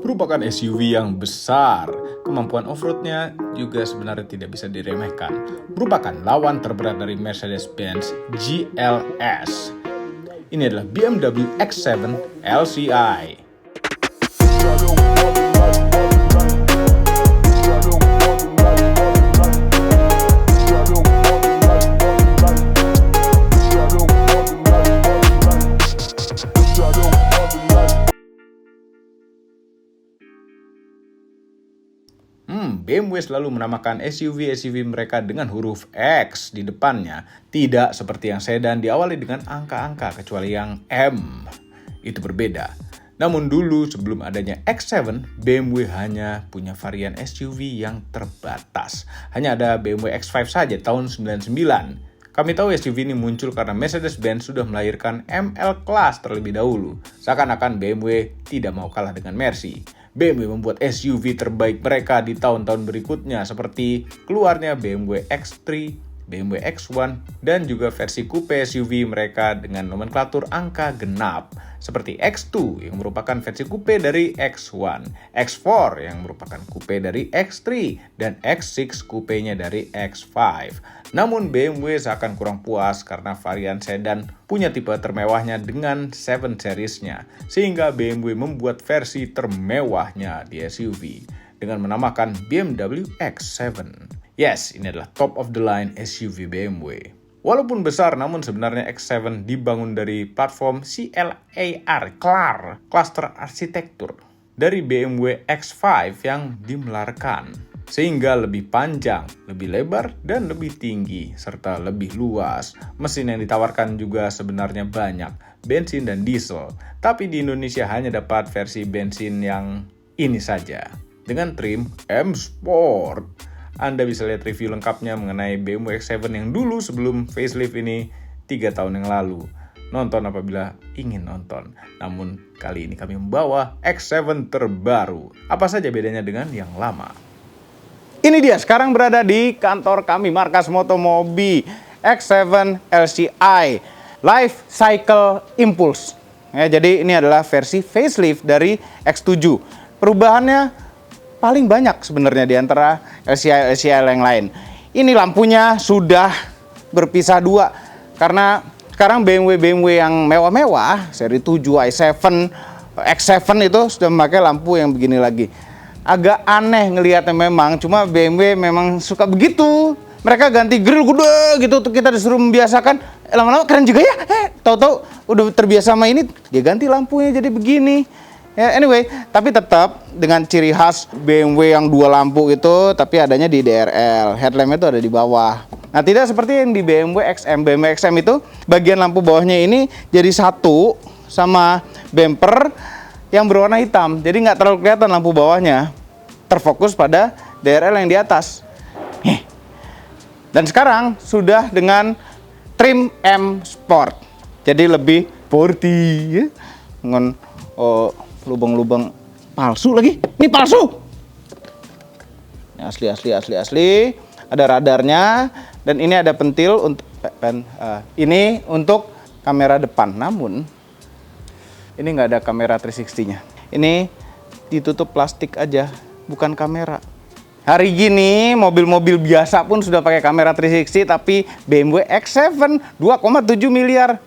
merupakan SUV yang besar. Kemampuan off-roadnya juga sebenarnya tidak bisa diremehkan. Merupakan lawan terberat dari Mercedes-Benz GLS. Ini adalah BMW X7 LCI. BMW selalu menamakan SUV mereka dengan huruf X di depannya. Tidak seperti yang sedan diawali dengan angka-angka, kecuali yang M. Itu berbeda. Namun dulu sebelum adanya X7, BMW hanya punya varian SUV yang terbatas. Hanya ada BMW X5 saja tahun 99. Kami tahu SUV ini muncul karena Mercedes-Benz sudah melahirkan ML Class terlebih dahulu. Seakan-akan BMW tidak mau kalah dengan Mercy. BMW membuat SUV terbaik mereka di tahun-tahun berikutnya seperti keluarnya BMW X3, BMW X1, dan juga versi coupe SUV mereka dengan nomenklatur angka genap seperti X2 yang merupakan versi coupe dari X1, X4 yang merupakan coupe dari X3, dan X6 coupenya dari X5. Namun BMW seakan kurang puas karena varian sedan punya tipe termewahnya dengan 7 seriesnya, sehingga BMW membuat versi termewahnya di SUV dengan menamakan BMW X7. Yes, ini adalah top of the line SUV BMW. Walaupun besar, namun sebenarnya X7 dibangun dari platform CLAR, Cluster Arsitektur, dari BMW X5 yang dimelarkan. Sehingga lebih panjang, lebih lebar, dan lebih tinggi, serta lebih luas. Mesin yang ditawarkan juga sebenarnya banyak, bensin dan diesel. Tapi di Indonesia hanya dapat versi bensin yang ini saja, dengan trim M Sport. Anda bisa lihat review lengkapnya mengenai BMW X7 yang dulu sebelum facelift ini 3 tahun yang lalu. Nonton apabila ingin nonton. Namun kali ini kami membawa X7 terbaru. Apa saja bedanya dengan yang lama? Ini dia, sekarang berada di kantor kami, markas Motomobi X7 LCI Life Cycle Impulse. Ya, jadi ini adalah versi facelift dari X7. Perubahannya paling banyak sebenarnya di antara LCI yang lain. Ini lampunya sudah berpisah dua karena sekarang BMW yang mewah-mewah seri 7, i7, X7 itu sudah memakai lampu yang begini lagi. Agak aneh ngelihatnya memang, cuma BMW memang suka begitu. Mereka ganti grill gede gitu, kita disuruh membiasakan. Lama-lama keren juga ya. Tahu-tahu udah terbiasa sama ini, dia ganti lampunya jadi begini. Ya, anyway, tapi tetap dengan ciri khas BMW yang dua lampu itu, tapi adanya di DRL. Headlamp itu ada di bawah. Nah, tidak seperti yang di BMW XM. BMW XM itu bagian lampu bawahnya ini jadi satu sama bumper yang berwarna hitam. Jadi nggak terlalu kelihatan lampu bawahnya. Terfokus pada DRL yang di atas. Dan sekarang sudah dengan trim M Sport. Jadi lebih sporty ya. Dengan lubang-lubang palsu lagi. Ini palsu. Ini asli. Ada radarnya dan ini ada pentil untuk ini untuk kamera depan. Namun ini nggak ada kamera 360-nya. Ini ditutup plastik aja, bukan kamera. Hari gini mobil-mobil biasa pun sudah pakai kamera 360, tapi BMW X7 2,7 miliar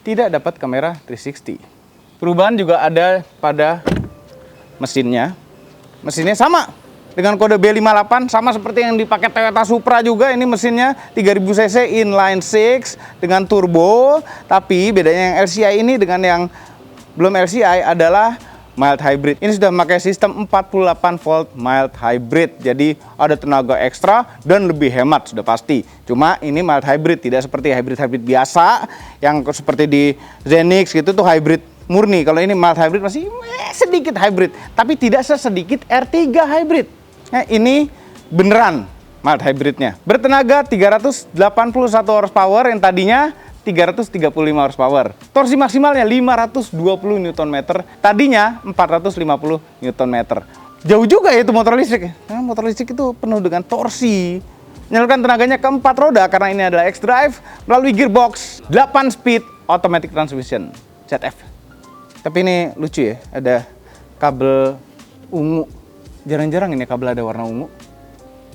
tidak dapat kamera 360. Perubahan juga ada pada mesinnya. Mesinnya sama dengan kode B58, sama seperti yang dipakai Toyota Supra juga. Ini mesinnya 3000 cc inline 6 dengan turbo, tapi bedanya yang LCI ini dengan yang belum LCI adalah mild hybrid. Ini sudah memakai sistem 48 volt mild hybrid. Jadi ada tenaga ekstra dan lebih hemat sudah pasti. Cuma ini mild hybrid, tidak seperti hybrid biasa yang seperti di Zenix gitu tuh hybrid murni. Kalau ini mild hybrid masih sedikit hybrid, tapi tidak sesedikit R3 hybrid. Nah, ini beneran mild hybridnya. Bertenaga 381 horsepower yang tadinya 335 horsepower. Torsi maksimalnya 520 Nm. Tadinya 450 Nm. Jauh juga ya itu motor listrik. Nah, motor listrik itu penuh dengan torsi. Menyalurkan tenaganya ke 4 roda karena ini adalah X-Drive melalui gearbox 8 speed automatic transmission ZF. Tapi ini lucu ya, ada kabel ungu. Jarang-jarang ini kabel ada warna ungu.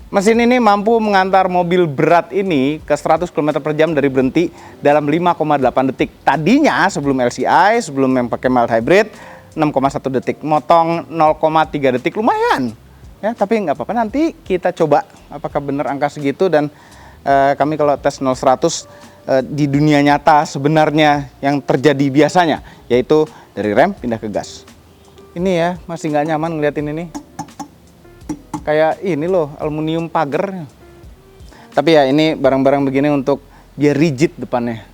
Mesin ini mampu mengantar mobil berat ini ke 100 km per jam dari berhenti dalam 5,8 detik. Tadinya sebelum LCI, sebelum yang pakai mild hybrid, 6,1 detik. Motong 0,3 detik, lumayan. Ya, tapi nggak apa-apa, nanti kita coba apakah benar angka segitu. Dan kami kalau tes 0-100 di dunia nyata sebenarnya yang terjadi biasanya, yaitu dari rem pindah ke gas. Ini ya, masih nggak nyaman ngeliatin ini. Kayak ini loh, aluminium pagar. Tapi ya ini barang-barang begini untuk biar rigid depannya.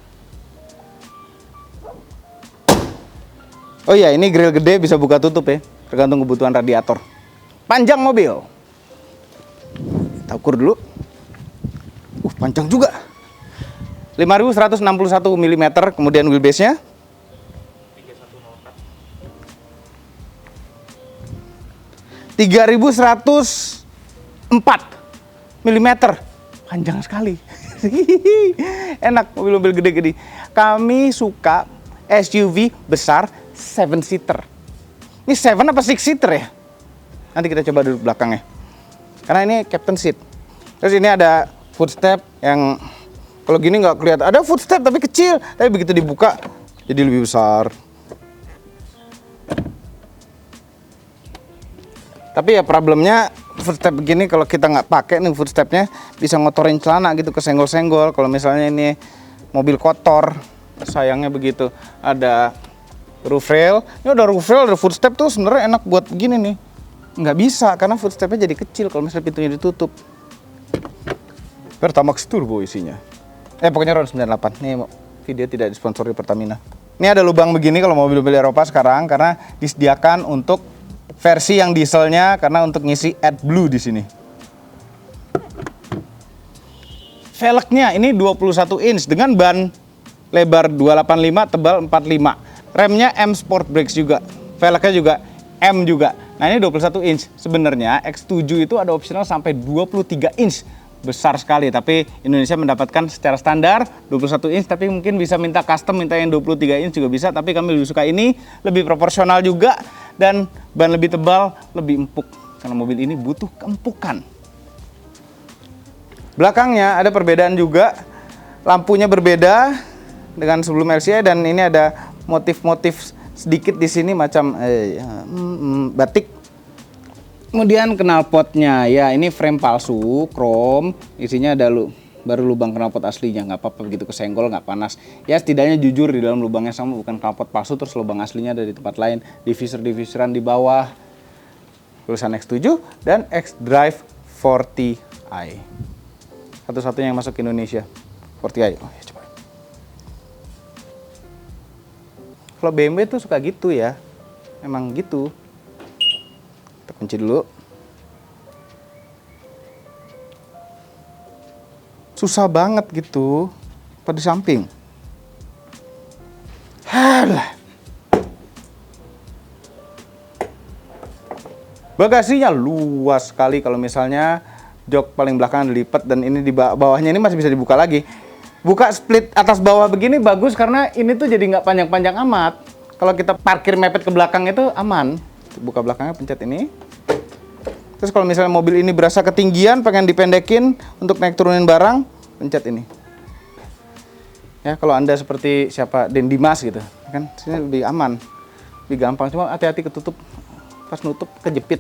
Oh iya, ini grill gede bisa buka tutup ya, tergantung kebutuhan radiator. Panjang mobil. Kita ukur dulu. Panjang juga. 5.161 mm, kemudian wheelbase-nya 3.104 mm, panjang sekali. Enak mobil-mobil gede-gede. Kami suka SUV besar 7-seater. Ini 7 apa 6-seater ya? Nanti kita coba duduk belakangnya. Karena ini captain seat. Terus ini ada footstep yang kalau gini nggak kelihatan. Ada footstep tapi kecil, tapi begitu dibuka jadi lebih besar. Tapi ya problemnya footstep begini kalau kita nggak pakai nih footstepnya bisa ngotorin celana gitu, kesenggol-senggol. Kalau misalnya ini mobil kotor, sayangnya begitu. Ada roof rail, ini udah roof rail, ada footstep tuh sebenarnya enak buat begini nih. Nggak bisa karena footstepnya jadi kecil kalau misalnya pintunya ditutup. Pertamax Turbo isinya. Pokoknya RON 98. Nih video tidak disponsori Pertamina. Ini ada lubang begini kalau mobil-mobil Eropa sekarang karena disediakan untuk versi yang dieselnya karena untuk ngisi AdBlue di sini. Velgnya ini 21 inch dengan ban lebar 285, tebal 45. Remnya M Sport Brakes juga. Velgnya juga M juga. Nah, ini 21 inch. Sebenarnya X7 itu ada opsional sampai 23 inch. Besar sekali, tapi Indonesia mendapatkan secara standar 21 inch, tapi mungkin bisa minta custom, minta yang 23 inch juga bisa, tapi kami lebih suka ini, lebih proporsional juga, dan ban lebih tebal, lebih empuk, karena mobil ini butuh keempukan. Belakangnya ada perbedaan juga, lampunya berbeda dengan sebelum LCI, dan ini ada motif-motif sedikit di sini macam batik. Kemudian knalpotnya, ya ini frame palsu, chrome, isinya ada baru lubang knalpot aslinya, nggak apa-apa begitu kesenggol, nggak panas. Ya setidaknya jujur di dalam lubangnya sama, bukan knalpot palsu terus lubang aslinya ada di tempat lain. Diffuser-diffuseran di bawah, tulisan X7 dan X-Drive 40i. Satu-satunya yang masuk ke Indonesia, 40i. Oh ya, coba. Kalau BMW tuh suka gitu ya, emang gitu. Kita kunci dulu. Susah banget gitu. Pada samping. Halah. Bagasinya luas sekali kalau misalnya jok paling belakang dilipat dan ini di bawahnya ini masih bisa dibuka lagi. Buka split atas bawah begini bagus karena ini tuh jadi nggak panjang-panjang amat. Kalau kita parkir mepet ke belakang itu aman. Buka belakangnya, pencet ini. Terus kalau misalnya mobil ini berasa ketinggian, pengen dipendekin untuk naik turunin barang, pencet ini. Ya, kalau Anda seperti siapa, Dendimas gitu, kan sini lebih aman, lebih gampang. Cuma hati-hati ketutup, pas nutup kejepit.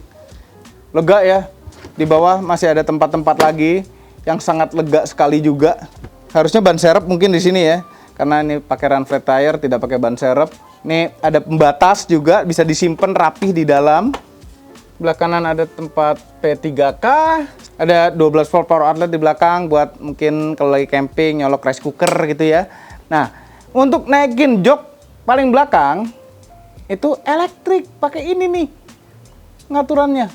Lega ya. Di bawah masih ada tempat-tempat lagi yang sangat lega sekali juga. Harusnya ban serep mungkin di sini ya, karena ini pakai run flat tire, tidak pakai ban serep. Ini ada pembatas juga, bisa disimpan rapih di dalam. Belah kanan ada tempat P3K, ada 12 volt power outlet di belakang buat mungkin kalau lagi camping nyolok rice cooker gitu ya. Nah, untuk naikin jok paling belakang itu elektrik, pakai ini nih ngaturannya.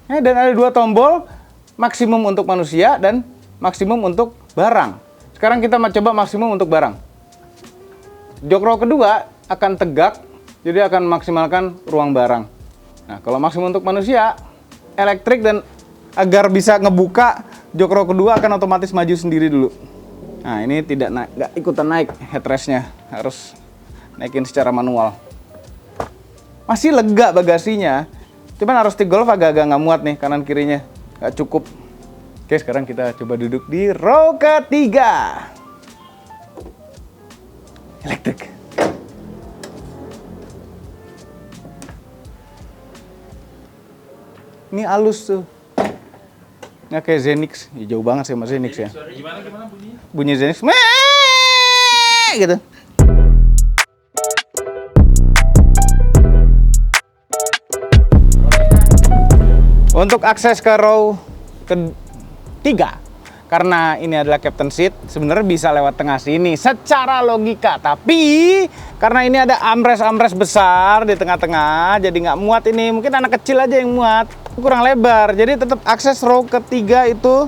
Dan ada 2 tombol, maksimum untuk manusia dan maksimum untuk barang. Sekarang kita coba maksimum untuk barang. Jok row kedua akan tegak, jadi akan memaksimalkan ruang barang. Nah, kalau maksimum untuk manusia, elektrik dan agar bisa ngebuka, jok row kedua akan otomatis maju sendiri dulu. Nah, ini tidak naik, nggak ikutan naik headrestnya, harus naikin secara manual. Masih lega bagasinya, Cuman harus stick golf agak-agak nggak muat nih kanan kirinya, nggak cukup. Oke, sekarang kita coba duduk di row ketiga. Elektrik. Ini halus tuh. Nggak kayak Zenix. Ya, jauh banget sih sama Zenix ya. Gimana bunyinya? Bunyi Zenix. Meee! Gitu. Untuk akses ke row ketiga, karena ini adalah captain seat, sebenarnya bisa lewat tengah sini secara logika. Tapi karena ini ada armrest besar di tengah-tengah, jadi nggak muat ini. Mungkin anak kecil aja yang muat, kurang lebar. Jadi tetap akses row ketiga itu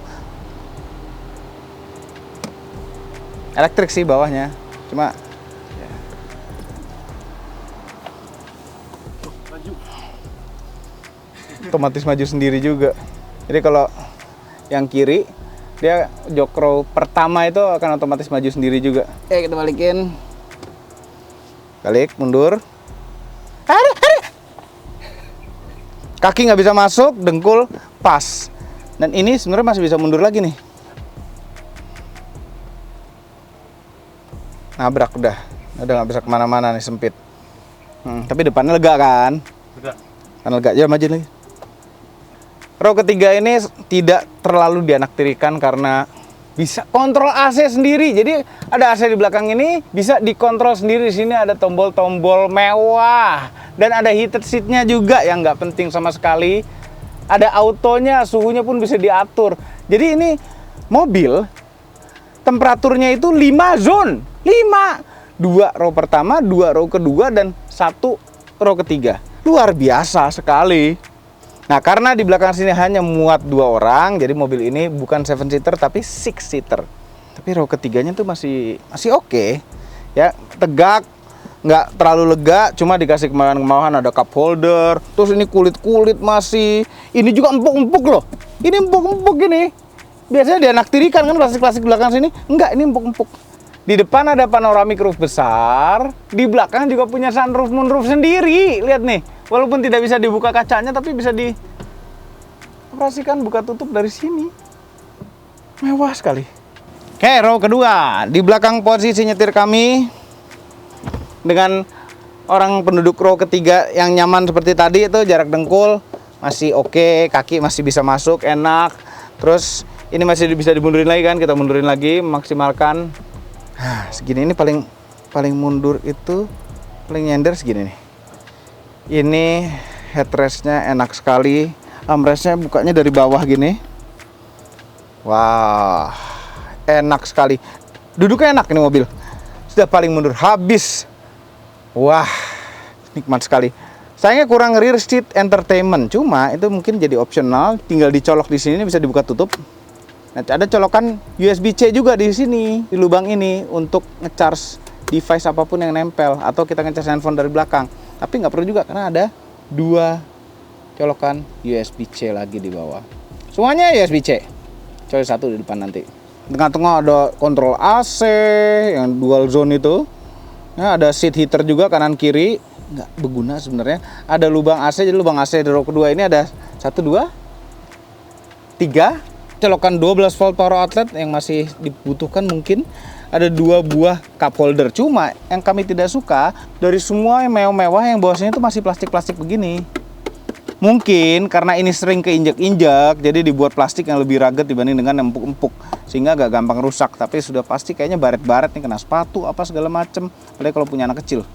elektrik sih bawahnya. Cuma otomatis maju sendiri juga. Jadi kalau yang kiri dia jok row pertama itu akan otomatis maju sendiri juga. Kita balikin. Balik, mundur. Kaki nggak bisa masuk, dengkul pas. Dan ini sebenarnya masih bisa mundur lagi nih. Nabrak udah nggak bisa kemana-mana nih, sempit. Tapi depannya lega kan? Lega. Kan lega, ya maju lagi. Row ketiga ini tidak terlalu dianaktirikan karena bisa kontrol AC sendiri. Jadi ada AC di belakang ini bisa dikontrol sendiri. Di sini ada tombol-tombol mewah dan ada heated seatnya juga yang nggak penting sama sekali. Ada autonya, suhunya pun bisa diatur. Jadi ini mobil temperaturnya itu 5 zone, 5. 2 row pertama, 2 row kedua, dan 1 row ketiga. Luar biasa sekali. Nah, karena di belakang sini hanya muat 2 orang, jadi mobil ini bukan 7-seater tapi 6-seater. Tapi row ketiganya tuh masih oke. Ya, tegak, nggak terlalu lega, cuma dikasih kemahan-kemahan, ada cup holder. Terus ini kulit-kulit masih. Ini juga empuk-empuk loh. Ini empuk-empuk ini. Biasanya dianaktirikan kan plastik-plastik belakang sini. Enggak, ini empuk-empuk. Di depan ada panoramic roof besar, di belakang juga punya sunroof moonroof sendiri. Lihat nih, walaupun tidak bisa dibuka kacanya, tapi bisa dioperasikan buka tutup dari sini. Mewah sekali. Oke, row kedua. Di belakang posisi nyetir kami, dengan orang penduduk row ketiga yang nyaman seperti tadi, itu jarak dengkul masih oke, kaki masih bisa masuk, enak. Terus ini masih bisa dimundurin lagi kan, kita mundurin lagi, maksimalkan. Segini ini paling mundur itu, paling nyender segini nih. Ini headrestnya enak sekali, armrestnya bukanya dari bawah gini. Wah, enak sekali. Duduknya enak ini mobil. Sudah paling mundur habis. Wah, nikmat sekali. Sayangnya kurang rear seat entertainment, cuma itu mungkin jadi opsional. Tinggal dicolok di sini, bisa dibuka tutup. Nah, ada colokan USB-C juga di sini, di lubang ini, untuk ngecharge device apapun yang nempel, atau kita ngecharge handphone dari belakang. Tapi nggak perlu juga karena ada 2 colokan USB-C lagi di bawah. Semuanya USB-C. Coy 1 di depan nanti. Tengah-tengah ada kontrol AC yang dual zone itu. Nah, ada seat heater juga kanan kiri. Nggak berguna sebenarnya. Ada lubang AC, jadi lubang AC di row kedua ini ada 1, 2, 3. Colokan 12 volt power outlet yang masih dibutuhkan mungkin. Ada 2 buah cup holder. Cuma yang kami tidak suka, dari semua yang mewah-mewah yang bawahnya itu masih plastik-plastik begini. Mungkin karena ini sering keinjak-injak, jadi dibuat plastik yang lebih rugged dibanding dengan yang empuk-empuk, sehingga agak gampang rusak. Tapi sudah pasti kayaknya baret-baret nih, kena sepatu apa segala macem, apalagi kalau punya anak kecil.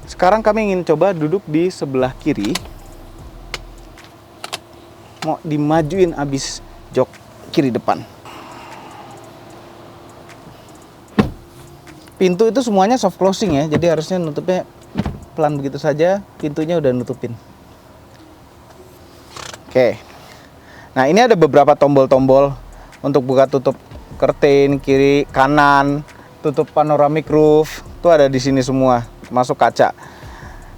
Sekarang kami ingin coba duduk di sebelah kiri. Mau dimajuin abis jok kiri depan. Pintu itu semuanya soft closing ya, jadi harusnya nutupnya pelan begitu saja. Pintunya udah nutupin. Oke. Nah, ini ada beberapa tombol-tombol untuk buka tutup curtain kiri, kanan, tutup panoramic roof. Itu ada di sini semua, termasuk kaca.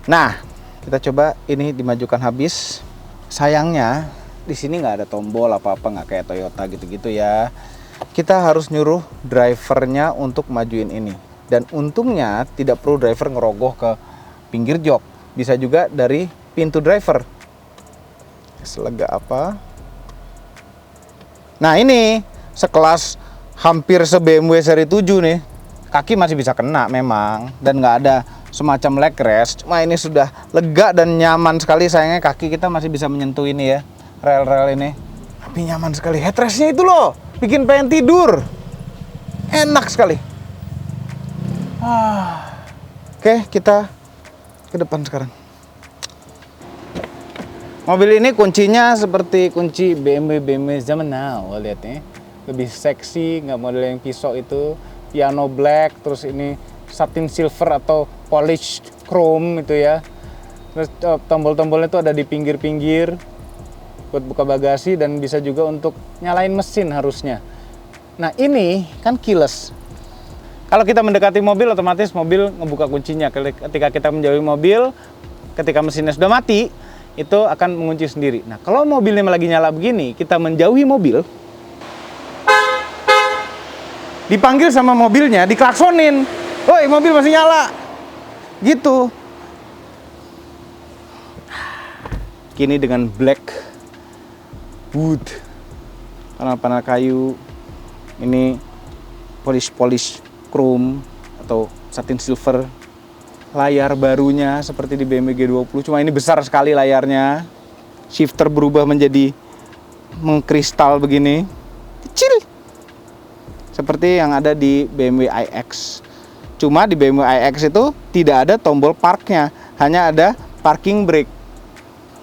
Nah, kita coba ini dimajukan habis. Sayangnya di sini nggak ada tombol apa-apa, nggak kayak Toyota gitu-gitu ya. Kita harus nyuruh drivernya untuk majuin ini. Dan untungnya tidak perlu driver ngerogoh ke pinggir jok. Bisa juga dari pintu driver. Selega apa? Nah ini sekelas hampir se-BMW seri 7 nih. Kaki masih bisa kena memang, dan nggak ada semacam leg rest. Cuma ini sudah lega dan nyaman sekali, sayangnya kaki kita masih bisa menyentuh ini ya, rel-rel ini. Tapi nyaman sekali. Headrestnya itu loh, bikin pengen tidur. Enak sekali. Oke, kita ke depan sekarang. Mobil ini kuncinya seperti kunci BMW zaman now, lihat nih. Lebih seksi, nggak model yang pisau itu. Piano black, terus ini satin silver atau polished chrome itu ya. Terus tombol-tombolnya itu ada di pinggir-pinggir buat buka bagasi, dan bisa juga untuk nyalain mesin harusnya. Nah ini kan keyless. Kalau kita mendekati mobil, otomatis mobil ngebuka kuncinya. Ketika kita menjauhi mobil, ketika mesinnya sudah mati, itu akan mengunci sendiri. Nah kalau mobilnya lagi nyala begini, kita menjauhi mobil, dipanggil sama mobilnya, diklaksonin, woi mobil masih nyala, gitu. Kini dengan black wood, panel-panel kayu, ini polish chrome atau satin silver, layar barunya seperti di BMW G20, cuma ini besar sekali layarnya. Shifter berubah menjadi mengkristal begini, kecil, seperti yang ada di BMW iX. Cuma di BMW iX itu tidak ada tombol parknya, hanya ada parking brake.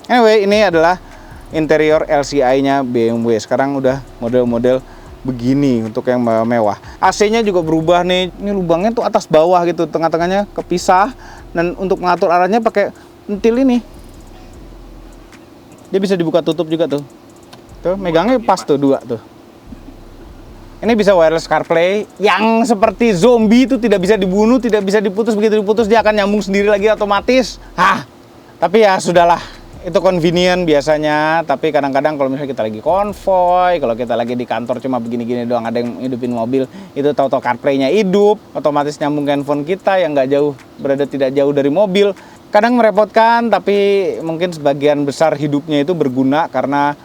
Anyway, ini adalah interior LCI-nya BMW. Sekarang udah model-model begini untuk yang mewah. AC-nya juga berubah nih. Ini lubangnya tuh atas bawah gitu, tengah-tengahnya kepisah, dan untuk mengatur arahnya pakai pentil ini. Dia bisa dibuka tutup juga tuh. Tuh, megangnya pas tuh dua tuh. Ini bisa wireless CarPlay yang seperti zombie itu, tidak bisa dibunuh, tidak bisa diputus. Begitu diputus dia akan nyambung sendiri lagi otomatis. Tapi ya sudahlah, itu convenient biasanya. Tapi kadang-kadang kalau misalnya kita lagi konvoy, kalau kita lagi di kantor cuma begini-gini doang, ada yang hidupin mobil, itu tahu-tahu CarPlay-nya hidup, otomatis nyambung ke handphone kita yang nggak jauh, berada tidak jauh dari mobil. Kadang merepotkan, tapi mungkin sebagian besar hidupnya itu berguna karena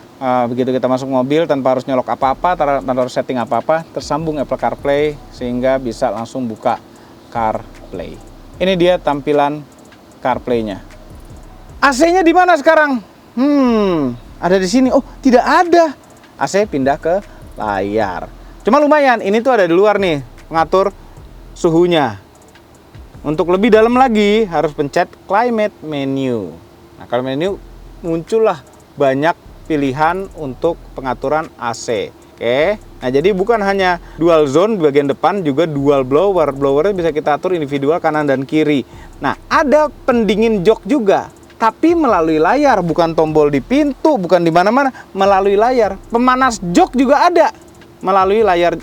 begitu kita masuk mobil tanpa harus nyolok apa-apa, tanpa harus setting apa-apa, tersambung Apple CarPlay sehingga bisa langsung buka CarPlay. Ini dia tampilan CarPlay-nya. AC-nya di mana sekarang? Ada di sini. Oh, tidak ada. AC pindah ke layar. Cuma lumayan, ini tuh ada di luar nih, pengatur suhunya. Untuk lebih dalam lagi harus pencet climate menu. Nah, kalau menu muncullah banyak pilihan untuk pengaturan AC. Oke. Nah, jadi bukan hanya dual zone di bagian depan, juga dual blower. Blowernya bisa kita atur individual kanan dan kiri. Nah, ada pendingin jok juga, tapi melalui layar, bukan tombol di pintu, bukan di mana-mana, melalui layar. Pemanas jok juga ada melalui layar.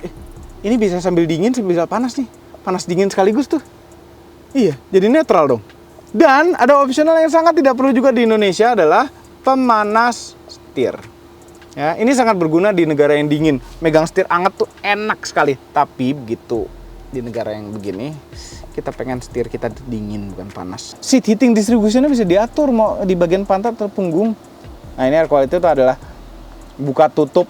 Ini bisa sambil dingin, sambil panas nih. Panas dingin sekaligus tuh. Iya, jadi netral dong. Dan ada opsional yang sangat tidak perlu juga di Indonesia, adalah pemanas setir. Ya, ini sangat berguna di negara yang dingin. Megang setir anget tuh enak sekali. Tapi begitu di negara yang begini, kita pengen setir kita dingin bukan panas. Seat heating distributionnya bisa diatur mau di bagian pantat atau punggung. Nah, ini air quality itu adalah buka tutup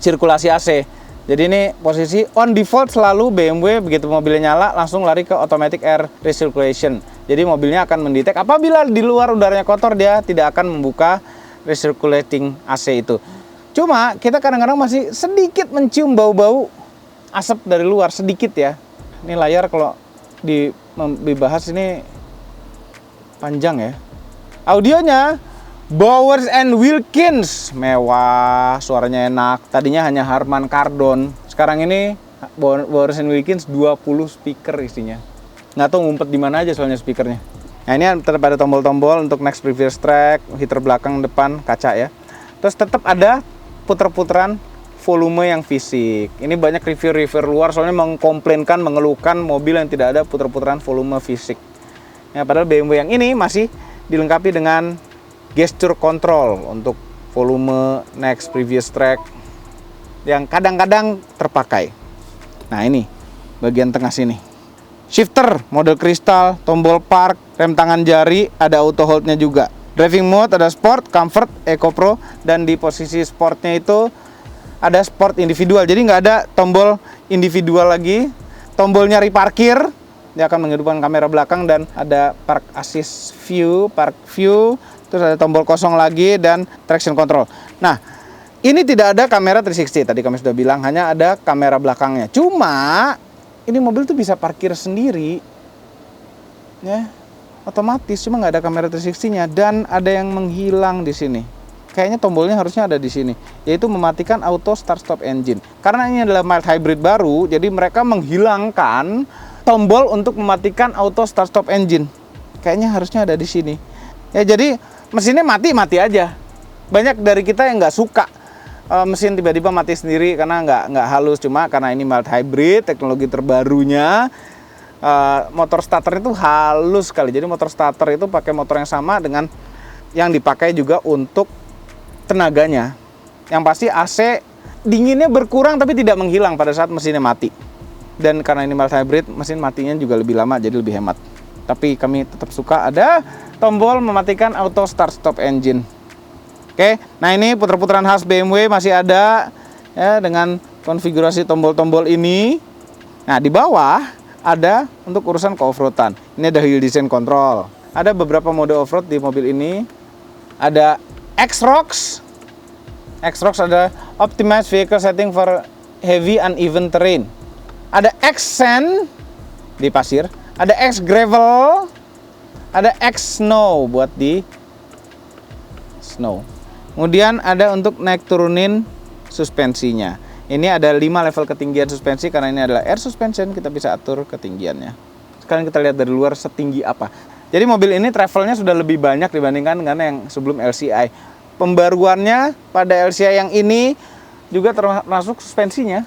sirkulasi AC. Jadi ini posisi on default selalu BMW, begitu mobilnya nyala langsung lari ke automatic air recirculation. Jadi mobilnya akan mendetek apabila di luar udaranya kotor, dia tidak akan membuka recirculating AC itu. Cuma kita kadang-kadang masih sedikit mencium bau-bau asap dari luar, sedikit ya. Ini layar kalau dibahas ini panjang ya. Audionya Bowers and Wilkins, mewah, suaranya enak. Tadinya hanya Harman Kardon, sekarang ini Bowers and Wilkins 20 speaker isinya. Nggak tahu ngumpet di mana aja soalnya speakernya. Nah, ini tetap ada tombol-tombol untuk next previous track, heater belakang, depan, kaca ya. Terus tetap ada puter-puteran volume yang fisik. Ini banyak review-review luar soalnya mengkomplainkan, mengeluhkan mobil yang tidak ada puter-puteran volume fisik. Ya, padahal BMW yang ini masih dilengkapi dengan gesture control untuk volume, next previous track yang kadang-kadang terpakai. Nah, ini bagian tengah sini. Shifter model kristal, tombol park, rem tangan jari, ada auto hold-nya juga. Driving mode ada Sport, Comfort, Eco Pro, dan di posisi Sportnya itu ada Sport individual. Jadi nggak ada tombol individual lagi. Tombol nyari parkir, dia akan menghidupkan kamera belakang dan ada Park Assist View, Park View, terus ada tombol kosong lagi dan Traction Control. Nah, ini tidak ada kamera 360, tadi kami sudah bilang, hanya ada kamera belakangnya. Cuma, ini mobil tuh bisa parkir sendiri, ya, otomatis, cuma nggak ada kamera 360-nya dan ada yang menghilang di sini. Kayaknya tombolnya harusnya ada di sini, yaitu mematikan auto start stop engine. Karena ini adalah mild hybrid baru, jadi mereka menghilangkan tombol untuk mematikan auto start stop engine. Kayaknya harusnya ada di sini. Ya, jadi mesinnya mati aja. Banyak dari kita yang nggak suka mesin tiba-tiba mati sendiri karena nggak halus, cuma karena ini mild hybrid, teknologi terbarunya. Motor starter itu halus sekali. Jadi motor starter itu pakai motor yang sama dengan yang dipakai juga untuk tenaganya. Yang pasti AC dinginnya berkurang tapi tidak menghilang pada saat mesinnya mati. Dan karena ini mild hybrid, mesin matinya juga lebih lama, jadi lebih hemat. Tapi kami tetap suka ada tombol mematikan auto start stop engine. Oke, nah ini putar-putaran khas BMW masih ada ya, dengan konfigurasi tombol-tombol ini. Nah, di bawah ada untuk urusan ke-offroadan. Ini ada hill descent control. Ada beberapa mode off-road di mobil ini. Ada X-Rocks. X-Rocks ada optimized vehicle setting for heavy uneven terrain. Ada X-Sand di pasir. Ada X-Gravel. Ada X-Snow buat di snow. Kemudian ada untuk naik turunin suspensinya. Ini ada 5 level ketinggian suspensi karena ini adalah air suspension, kita bisa atur ketinggiannya. Sekarang kita lihat dari luar setinggi apa. Jadi mobil ini travelnya sudah lebih banyak dibandingkan dengan yang sebelum LCI. Pembaruannya pada LCI yang ini juga termasuk suspensinya.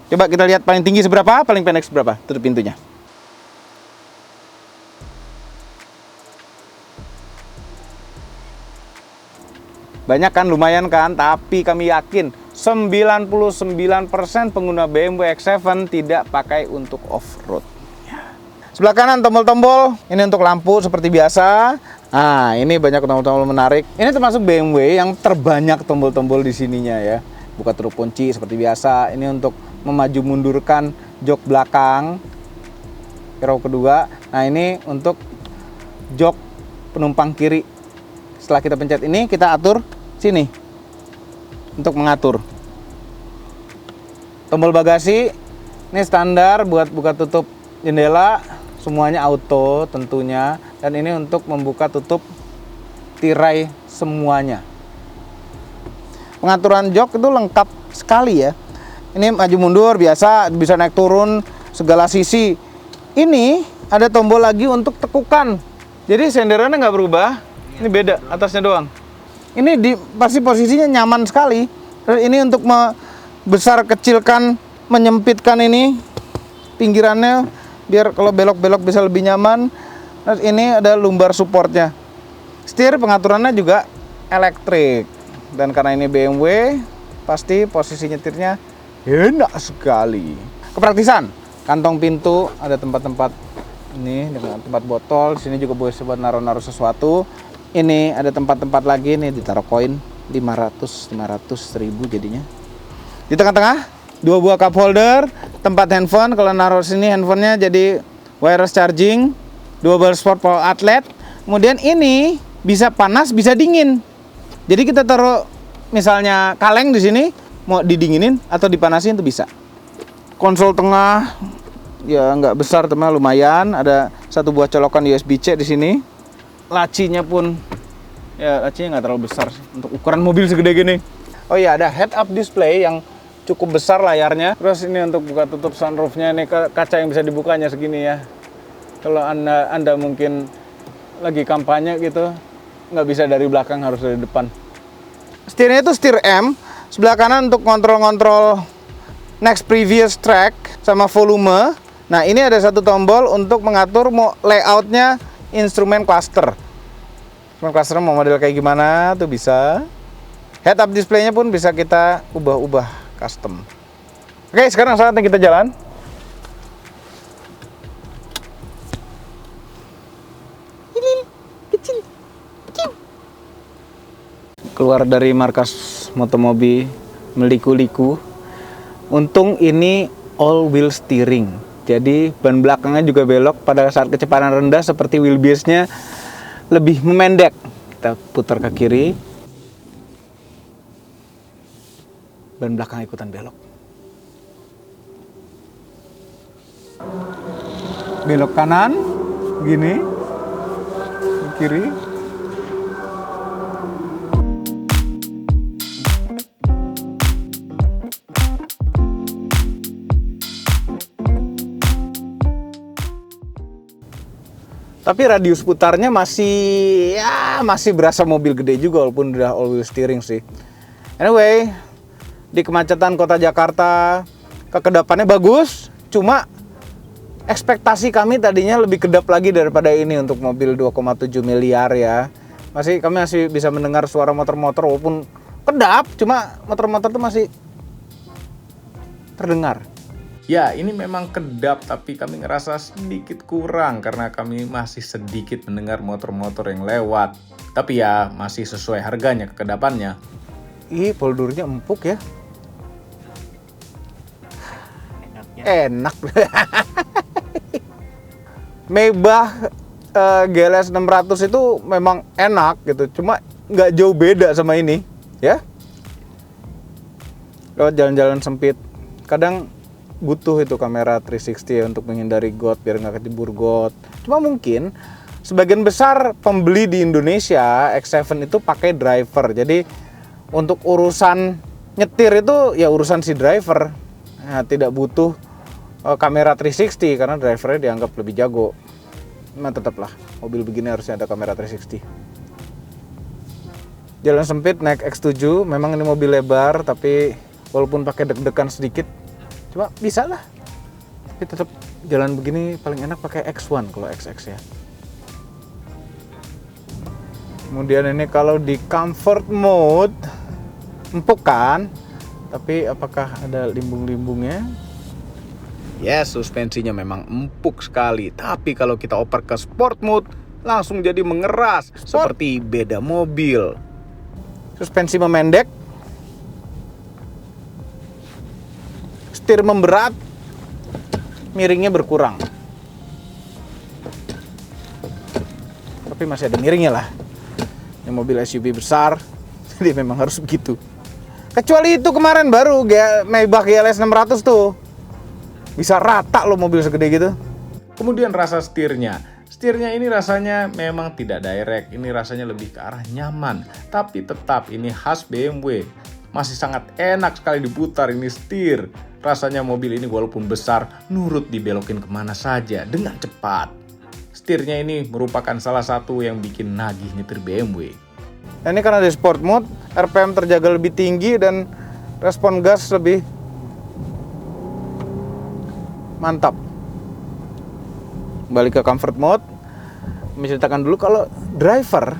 Coba kita lihat paling tinggi seberapa, paling pendek seberapa. Tutup pintunya. Banyak kan, lumayan kan, tapi kami yakin 99% pengguna BMW X7 tidak pakai untuk off-road. Sebelah kanan tombol-tombol, ini untuk lampu seperti biasa. Nah, ini banyak tombol-tombol menarik. Ini termasuk BMW yang terbanyak tombol-tombol di sininya ya. Buka tutup kunci seperti biasa. Ini untuk memaju mundurkan jok belakang. Row kedua. Nah, ini untuk jok penumpang kiri. Setelah kita pencet ini, kita atur sini untuk mengatur. Tombol bagasi ini standar buat buka tutup jendela, semuanya auto tentunya, dan ini untuk membuka tutup tirai semuanya. Pengaturan jok itu lengkap sekali ya. Ini maju mundur biasa, bisa naik turun segala sisi. Ini ada tombol lagi untuk tekukan. Jadi senderannya nggak berubah. Ini beda, atasnya doang. Ini pasti posisinya nyaman sekali. Terus ini untuk membesar kecilkan, menyempitkan ini pinggirannya biar kalau belok-belok bisa lebih nyaman. Terus ini ada lumbar supportnya. Setir pengaturannya juga elektrik. Dan karena ini BMW, pasti posisi nyetirnya enak sekali. Kepraktisan, kantong pintu, ada tempat-tempat ini dengan tempat botol. Di sini juga boleh buat naruh-naruh sesuatu. Ini ada tempat-tempat lagi nih ditaruh koin 500 ribu jadinya. Di tengah-tengah 2 buah cup holder, tempat handphone. Kalau naruh sini handphonenya jadi wireless charging, 12 sport power outlet. Kemudian ini bisa panas, bisa dingin. Jadi kita taruh misalnya kaleng di sini, mau didinginin atau dipanasin itu bisa. Konsol tengah ya nggak besar teman, lumayan. Ada 1 buah colokan USB-C di sini. Lacinya pun ya lacinya nggak terlalu besar untuk ukuran mobil segede gini. Oh iya, ada head up display yang cukup besar layarnya. Terus ini untuk buka tutup sunroofnya, ini kaca yang bisa dibukanya segini ya. Kalau anda mungkin lagi kampanye gitu, nggak bisa dari belakang, harus dari depan. Setirnya itu setir M. Sebelah kanan untuk kontrol next previous track sama volume. Nah, ini ada 1 tombol untuk mengatur mau layoutnya instrumen cluster. Instrumen cluster mau model kayak gimana tuh bisa. Head up display-nya pun bisa kita ubah-ubah custom. Oke, sekarang saatnya kita jalan. Kecil. keluar dari markas Motomobi meliku-liku. Untung ini all wheel steering. Jadi ban belakangnya juga belok pada saat kecepatan rendah seperti wheelbase-nya lebih memendek. Kita putar ke kiri. Ban belakang ikutan belok. Belok kanan, gini, ke kiri. Tapi radius putarnya masih berasa mobil gede juga walaupun udah all wheel steering sih. Anyway, di kemacetan kota Jakarta, kekedapannya bagus, cuma ekspektasi kami tadinya lebih kedap lagi daripada ini untuk mobil 2,7 miliar ya. Kami masih bisa mendengar suara motor-motor walaupun kedap, cuma motor-motor itu masih terdengar. Ya, ini memang kedap, tapi kami ngerasa sedikit kurang karena kami masih sedikit mendengar motor-motor yang lewat. Tapi ya, masih sesuai harganya kekedapannya. Ih, poldurnya empuk ya. Enak. Maybach GLS 600 itu memang enak gitu, cuma nggak jauh beda sama ini, ya. Lewat jalan-jalan sempit, kadang butuh itu kamera 360 ya untuk menghindari got biar nggak kecebur got. Cuma mungkin sebagian besar pembeli di Indonesia X7 itu pakai driver. Jadi untuk urusan nyetir itu ya urusan si driver. Nah, tidak butuh kamera 360 karena drivernya dianggap lebih jago. Nah, tetaplah mobil begini harusnya ada kamera 360. Jalan sempit naik X7, memang ini mobil lebar tapi walaupun pakai deg-degan sedikit cuma bisa lah. Tapi tetap jalan begini paling enak pakai X1 kalau XX ya. Kemudian ini kalau di comfort mode empuk kan, tapi apakah ada limbung-limbungnya? Yes, suspensinya memang empuk sekali. Tapi kalau kita oper ke sport mode langsung jadi mengeras seperti beda mobil. Suspensi memendek, setir memberat, miringnya berkurang. Tapi masih ada miringnya lah. Ini mobil SUV besar, jadi memang harus begitu. Kecuali itu kemarin baru Maybach GLS 600 tuh. Bisa rata loh mobil segede gitu. Kemudian rasa setirnya. Setirnya ini rasanya memang tidak direct, ini rasanya lebih ke arah nyaman. Tapi tetap ini khas BMW. Masih sangat enak sekali diputar ini setir. Rasanya mobil ini walaupun besar, nurut dibelokin kemana saja dengan cepat. Setirnya ini merupakan salah satu yang bikin nagih nyetir BMW. Nah, ini karena di sport mode, RPM terjaga lebih tinggi dan respon gas lebih mantap. Balik ke comfort mode, menceritakan dulu kalau driver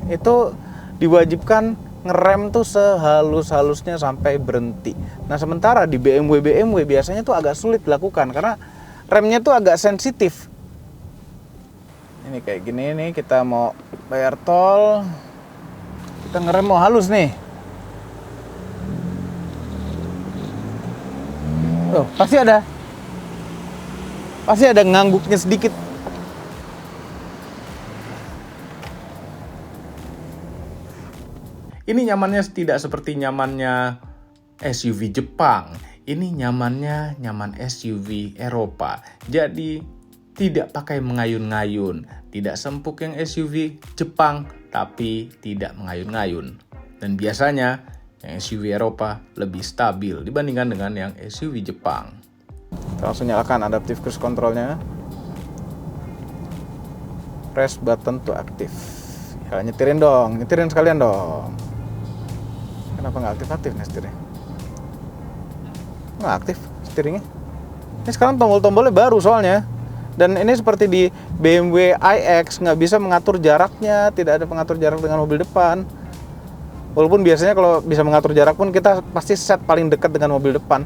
itu diwajibkan ngerem tuh sehalus-halusnya sampai berhenti. Nah, sementara di BMW biasanya tuh agak sulit dilakukan karena remnya tuh agak sensitif. Ini kayak gini nih, kita mau bayar tol, kita ngerem mau halus nih. Oh, pasti ada ngangguknya sedikit. Ini nyamannya tidak seperti nyamannya SUV Jepang. Ini nyaman SUV Eropa. Jadi tidak pakai mengayun-ngayun. Tidak sempuk yang SUV Jepang, tapi tidak mengayun-ngayun. Dan biasanya yang SUV Eropa lebih stabil dibandingkan dengan yang SUV Jepang. Kita langsung nyalakan adaptive cruise controlnya. Press button to active. Ya, nyetirin sekalian dong. Kenapa nggak aktif-aktif nih setirnya? Nggak aktif setirnya. Ini sekarang tombol-tombolnya baru soalnya. Dan ini seperti di BMW iX, nggak bisa mengatur jaraknya, tidak ada pengatur jarak dengan mobil depan. Walaupun biasanya kalau bisa mengatur jarak pun kita pasti set paling dekat dengan mobil depan.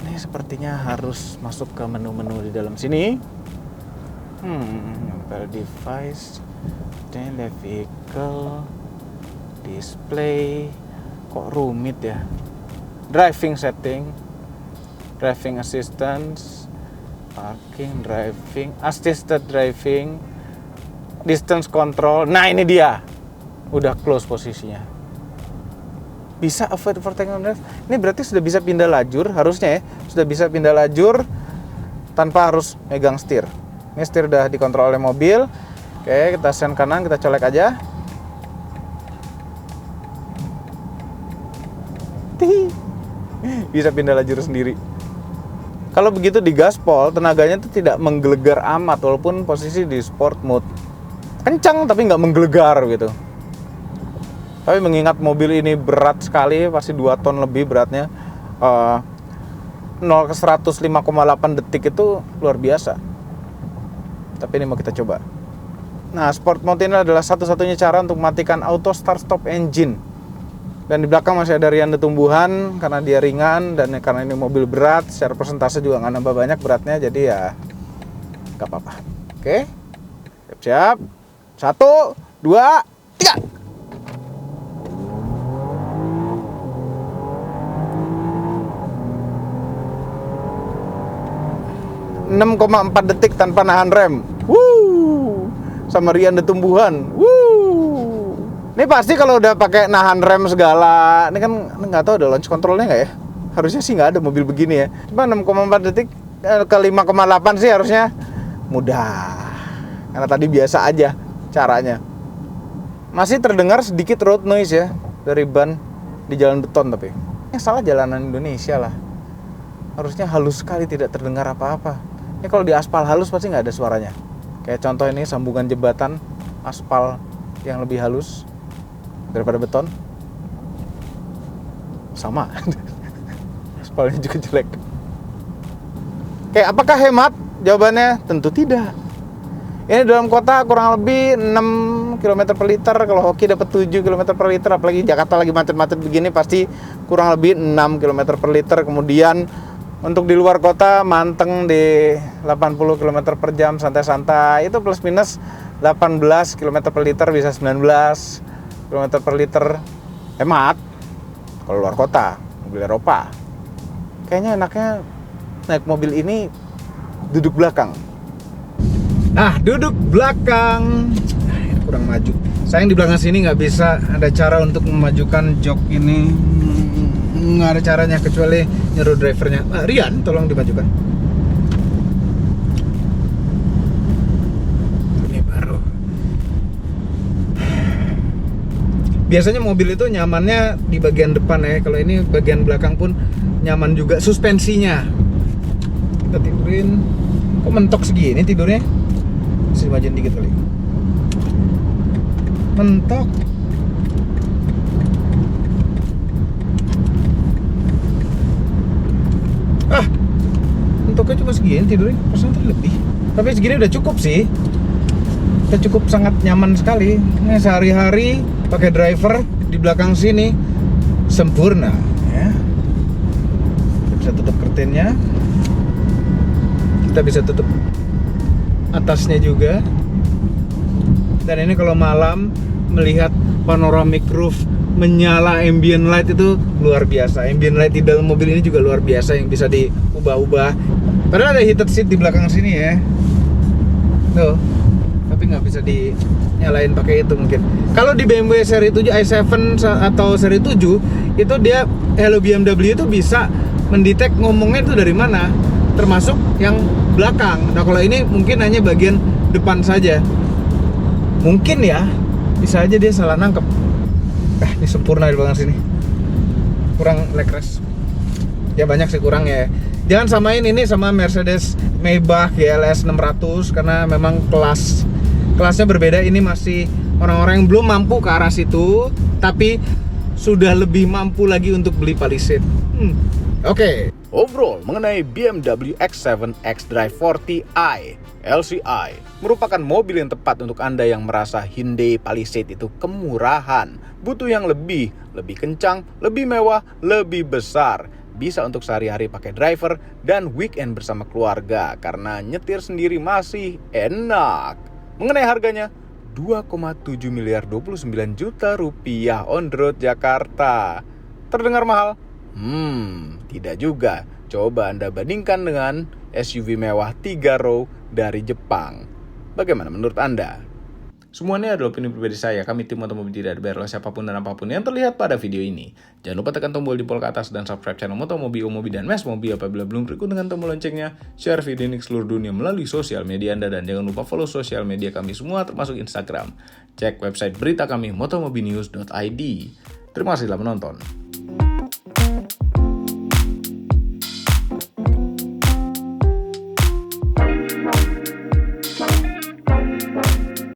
Ini sepertinya harus masuk ke menu-menu di dalam sini. Device, then the vehicle, Display kok rumit ya. Driving setting, driving assistance, parking, driving, assisted driving, distance control. Nah ini dia, udah close posisinya. Bisa avoid overtaking on drive. Ini berarti sudah bisa pindah lajur, harusnya ya. Sudah bisa pindah lajur tanpa harus megang setir. Ini setir udah dikontrol oleh mobil. Oke, kita sen kanan, kita colek aja. Bisa pindah lajur sendiri. Kalau begitu di gaspol, tenaganya itu tidak menggelegar amat walaupun posisi di sport mode. Kencang tapi nggak menggelegar gitu. Tapi mengingat mobil ini berat sekali, pasti 2 ton lebih beratnya. 0 ke 100 5,8 detik itu luar biasa. Tapi ini mau kita coba. Nah, sport mode ini adalah satu-satunya cara untuk matikan auto start stop engine. Dan di belakang masih ada rian tumbuhan karena dia ringan dan karena ini mobil berat, secara persentase juga nggak nambah banyak beratnya, jadi ya nggak apa-apa. Oke, siap-siap. 1, 2, 3. 6,4 detik tanpa nahan rem. Sama rian tumbuhan. Ini pasti kalau udah pakai nahan rem segala, ini kan nggak tahu ada launch controlnya nggak ya? Harusnya sih nggak ada mobil begini ya. Cuma 6,4 detik ke 5,8 sih harusnya mudah. Karena tadi biasa aja caranya. Masih terdengar sedikit road noise ya dari ban di jalan beton tapi. Salah jalanan Indonesia lah. Harusnya halus sekali tidak terdengar apa-apa. Ini kalau di aspal halus pasti nggak ada suaranya. Kayak contoh ini sambungan jembatan aspal yang lebih halus daripada beton. Sama. Aspalnya juga jelek. Oke, apakah hemat? Jawabannya tentu tidak. Ini dalam kota kurang lebih 6 km per liter. Kalau hoki dapat 7 km per liter. Apalagi Jakarta lagi macet-macet begini pasti kurang lebih 6 km per liter. Kemudian untuk di luar kota manteng di 80 km per jam santai-santai. Itu plus minus 18 km per liter bisa 19 km per liter. Hemat kalau luar kota, mobil Eropa. Kayaknya enaknya naik mobil ini duduk belakang. Nah, duduk belakang kurang maju. Sayang di belakang sini nggak bisa ada cara untuk memajukan jok ini. Nggak ada caranya kecuali nyuruh drivernya. Rian, tolong dimajukan. Biasanya mobil itu nyamannya di bagian depan ya. Kalau ini bagian belakang pun nyaman juga. Suspensinya kita tidurin. Kok mentok segini tidurnya? Bisa dimajuin dikit kali. Mentok. Mentoknya cuma segini tidurnya. Perasaan tadi lebih. Tapi segini udah cukup sih. Udah cukup sangat nyaman sekali. Ini sehari-hari pakai driver di belakang sini sempurna ya. Kita bisa tutup curtainnya. Kita bisa tutup atasnya juga. Dan ini kalau malam melihat panoramic roof menyala ambient light itu luar biasa. Ambient light di dalam mobil ini juga luar biasa yang bisa diubah-ubah. Padahal ada heated seat di belakang sini ya. Tuh. Tapi nggak bisa dinyalain pakai itu mungkin. Kalau di BMW seri 7 i7 atau seri 7 itu dia Hello BMW itu bisa mendetek ngomongnya itu dari mana, termasuk yang belakang. Nah kalau ini mungkin hanya bagian depan saja. Mungkin ya, bisa aja dia salah nangkep. Ini sempurna di belakang sini. Kurang leg rest. Ya banyak sih kurang ya. Jangan samain ini sama Mercedes Maybach GLS 600 karena memang kelasnya berbeda. Ini masih orang-orang yang belum mampu ke arah situ, tapi sudah lebih mampu lagi untuk beli Palisade. Oke. Overall, mengenai BMW X7 xDrive 40i LCI merupakan mobil yang tepat untuk Anda yang merasa Hyundai Palisade itu kemurahan, butuh yang lebih kencang, lebih mewah, lebih besar. Bisa untuk sehari-hari pakai driver dan weekend bersama keluarga karena nyetir sendiri masih enak. Mengenai harganya, 2,7 miliar 29 juta rupiah on the road Jakarta. Terdengar mahal? Tidak juga. Coba Anda bandingkan dengan SUV mewah 3 row dari Jepang. Bagaimana menurut Anda? Semuanya adalah opini pribadi saya. Kami tim Motomobi tidak dibayar oleh siapapun dan apapun yang terlihat pada video ini. Jangan lupa tekan tombol jempol ke atas dan subscribe channel Motomobi, Omobi, dan Mes Mobi apabila belum berikut dengan tombol loncengnya. Share video ini ke seluruh dunia melalui sosial media Anda dan jangan lupa follow sosial media kami semua termasuk Instagram. Cek website berita kami motomobinews.id. Terima kasih telah menonton.